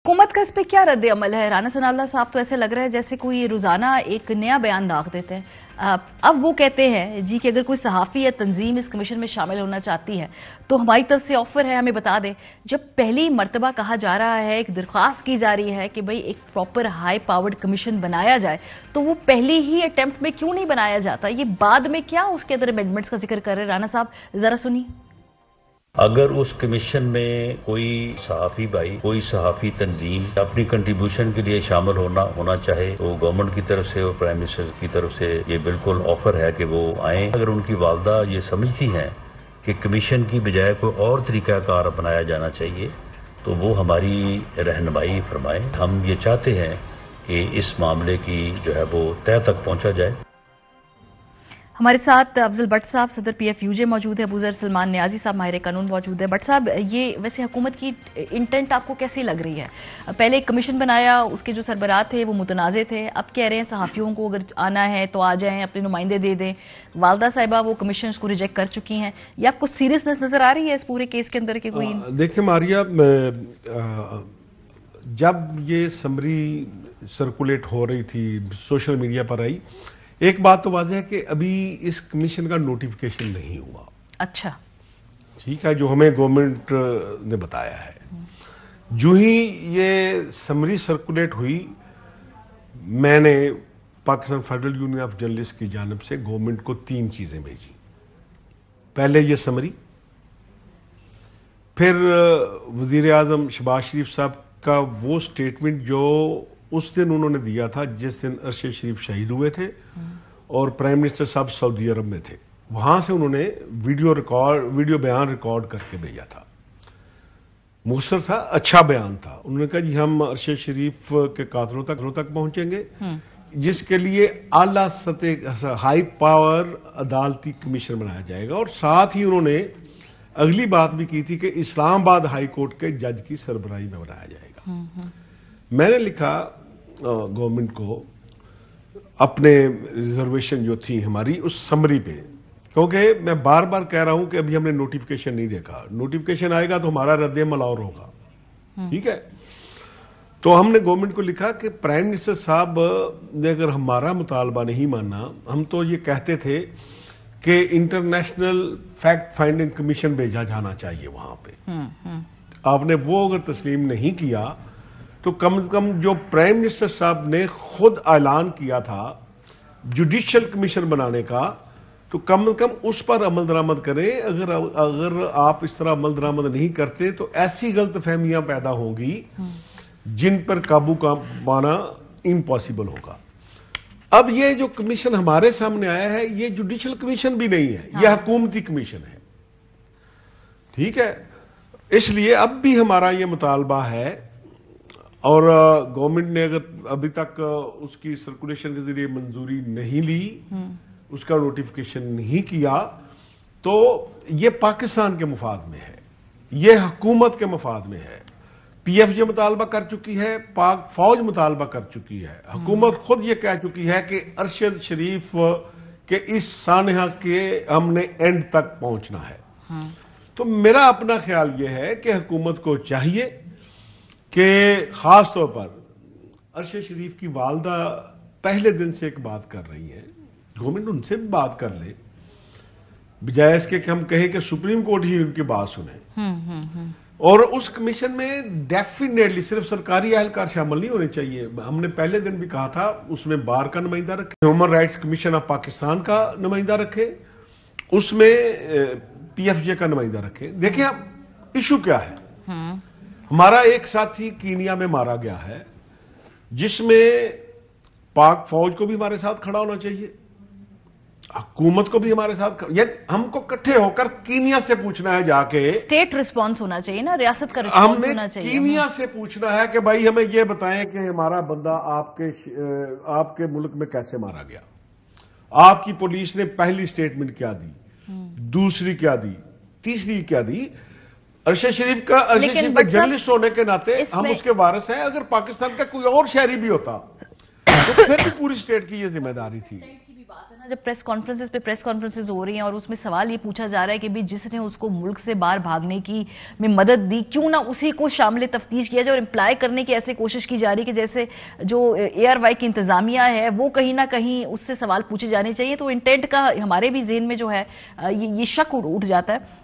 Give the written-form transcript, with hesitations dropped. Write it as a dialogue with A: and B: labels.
A: हुकूमत का इस पे क्या रद्द अमल है? राना सनाउल्लाह साहब तो ऐसे लग रहा है जैसे कोई रोजाना एक नया बयान दाग देते हैं। अब वो कहते हैं जी कि अगर कोई सहाफ़ी या तंजीम इस कमीशन में शामिल होना चाहती है तो हमारी तरफ से ऑफर है, हमें बता दें। जब पहली मर्तबा कहा जा रहा है, एक दरख्वास्त की जा रही है कि भाई एक प्रॉपर हाई पावर्ड कमीशन बनाया जाए, तो वो पहली ही अटेम्प्ट में क्यों नहीं बनाया जाता? ये बाद में क्या उसके अंदर अमेंडमेंट्स का जिक्र कर रहे हैं? राना साहब जरा सुनिए।
B: अगर उस कमीशन में कोई सहाफ़ी भाई, कोई सहाफ़ी तंजीम अपनी कंट्रीब्यूशन के लिए शामिल होना चाहे तो गवर्नमेंट की तरफ से और प्राइम मिनिस्टर की तरफ से ये बिल्कुल ऑफर है कि वो आए। अगर उनकी वालदा ये समझती हैं कि कमीशन की बजाय कोई और तरीक़ाकार अपनाया जाना चाहिए तो वो हमारी रहनुमाई फरमाएं। हम ये चाहते हैं कि इस मामले की जो है वो तह तक पहुंचा जाए।
A: हमारे साथ अफजल भट्ट साहब सदर PFUJ मौजूद है, अबूजर सलमान नियाजी साहब माहिर कानून मौजूद है। भट्ट साहब, ये वैसे हुकूमत की इंटेंट आपको कैसी लग रही है? पहले एक कमीशन बनाया, उसके जो सरबराह थे वो मुतनाज़े थे, अब कह रहे हैं सहाफ़ियों को अगर आना है तो आ जाएं, अपने नुमाइंदे दे दें। वालदा साहिबा वो कमीशन को रिजेक्ट कर चुकी हैं। ये आपको सीरियसनेस नजर आ रही है इस पूरे केस के अंदर के कोई?
C: देखिए मारिया, जब ये समरी सर्कुलेट हो रही थी, सोशल मीडिया पर आई, एक बात तो वाज़ेह है कि अभी इस कमीशन का नोटिफिकेशन नहीं हुआ।
A: अच्छा,
C: ठीक है, जो हमें गवर्नमेंट ने बताया है। जो ही ये समरी सर्कुलेट हुई, मैंने Pakistan federal union of journalist की जानिब से गवर्नमेंट को 3 चीजें भेजी। पहले ये समरी, फिर वजीर आजम शहबाज शरीफ साहब का वो स्टेटमेंट जो उस दिन उन्होंने दिया था जिस दिन अरशद शरीफ शहीद हुए थे और प्राइम मिनिस्टर साहब सऊदी अरब में थे। वहां से उन्होंने वीडियो बयान रिकॉर्ड करके भेजा था। मुखसर था, अच्छा बयान था। उन्होंने कहा जी हम अरशद शरीफ के कातलों तक पहुंचेंगे, जिसके लिए आला सतह हाई पावर अदालती कमीशन बनाया जाएगा। और साथ ही उन्होंने अगली बात भी की थी कि इस्लामाबाद हाई कोर्ट के जज की सरबराही में बनाया जाएगा। मैंने लिखा गवर्नमेंट को अपने रिजर्वेशन जो थी हमारी उस समरी पे, क्योंकि मैं बार बार कह रहा हूं कि अभी हमने नोटिफिकेशन नहीं देखा। नोटिफिकेशन आएगा तो हमारा रद्द-ए-अमल और होगा। ठीक है, तो हमने गवर्नमेंट को लिखा कि प्राइम मिनिस्टर साहब ने अगर हमारा मुतालबा नहीं माना, हम तो ये कहते थे कि इंटरनेशनल फैक्ट फाइंडिंग कमीशन भेजा जाना चाहिए वहां पे। आपने वो अगर तस्लीम नहीं किया तो कम से कम जो प्राइम मिनिस्टर साहब ने खुद ऐलान किया था जुडिशियल कमीशन बनाने का, तो कम से कम उस पर अमल दरामद करें। अगर आप इस तरह अमल दरामद नहीं करते तो ऐसी गलतफहमियां पैदा होंगी जिन पर काबू पाना इम्पॉसिबल होगा। अब ये जो कमीशन हमारे सामने आया है, ये जुडिशियल कमीशन भी नहीं है, यह हुकूमती कमीशन है। ठीक है, इसलिए अब भी हमारा ये मुतालबा है, और गवर्नमेंट ने अगर अभी तक उसकी सर्कुलेशन के जरिए मंजूरी नहीं ली, उसका नोटिफिकेशन नहीं किया, तो ये पाकिस्तान के मुफाद में है, ये हुकूमत के मुफाद में है। PFJ मुतालबा कर चुकी है, पाक फौज मुतालबा कर चुकी है, हुकूमत खुद ये कह चुकी है कि अरशद शरीफ के इस सानहा के हमने एंड तक पहुंचना है। तो मेरा अपना ख्याल ये है कि हुकूमत को चाहिए कि खास तौर पर अरशद शरीफ की वालदा पहले दिन से एक बात कर रही है, गवर्नमेंट उनसे भी बात कर ले, बजाय इसके कि हम कहें कि सुप्रीम कोर्ट ही उनकी बात सुने। और उस कमीशन में डेफिनेटली सिर्फ सरकारी एहलकार शामिल नहीं होने चाहिए। हमने पहले दिन भी कहा था उसमें बार का नुमाइंदा रखे, human rights commission of Pakistan का नुमाइंदा रखे, उसमें PFJ का नुमाइंदा रखे। देखिए अब इशू क्या है। हमारा एक साथी कीनिया में मारा गया है, जिसमें पाक फौज को भी हमारे साथ खड़ा होना चाहिए, हुकूमत को भी हमारे साथ, हमको इकट्ठे होकर कीनिया से पूछना है, जाके
A: स्टेट रिस्पांस होना चाहिए ना, रियासत का रिस्पांस होना चाहिए।
C: कीनिया से पूछना है कि भाई हमें यह बताएं कि हमारा बंदा आपके मुल्क में कैसे मारा गया। आपकी पुलिस ने पहली स्टेटमेंट क्या दी, दूसरी क्या दी, तीसरी क्या दी। अरशद शरीफ का जर्नलिस्ट होने के नाते हम उसके वारिस हैं। अगर पाकिस्तान का कोई और शहरी भी होता तो फिर भी पूरी स्टेट की ये जिम्मेदारी थी।
A: بات ہے نا، جب پریس کانفرنسز ہو رہی ہیں اور اس میں سوال یہ پوچھا جا رہا ہے کہ بھی جس نے اس کو ملک سے باہر بھاگنے کی میں مدد دی کیوں نہ اسی کو شامل تفتیش کیا جائے، اور امپلائی کرنے کی ایسے کوشش کی جا رہی ہے کہ جیسے جو اے آر وائی کی انتظامیہ ہے وہ کہیں نہ کہیں اس سے سوال پوچھے جانے چاہیے، تو انٹینٹ کا ہمارے بھی ذہن میں جو ہے یہ شک اٹھ جاتا ہے۔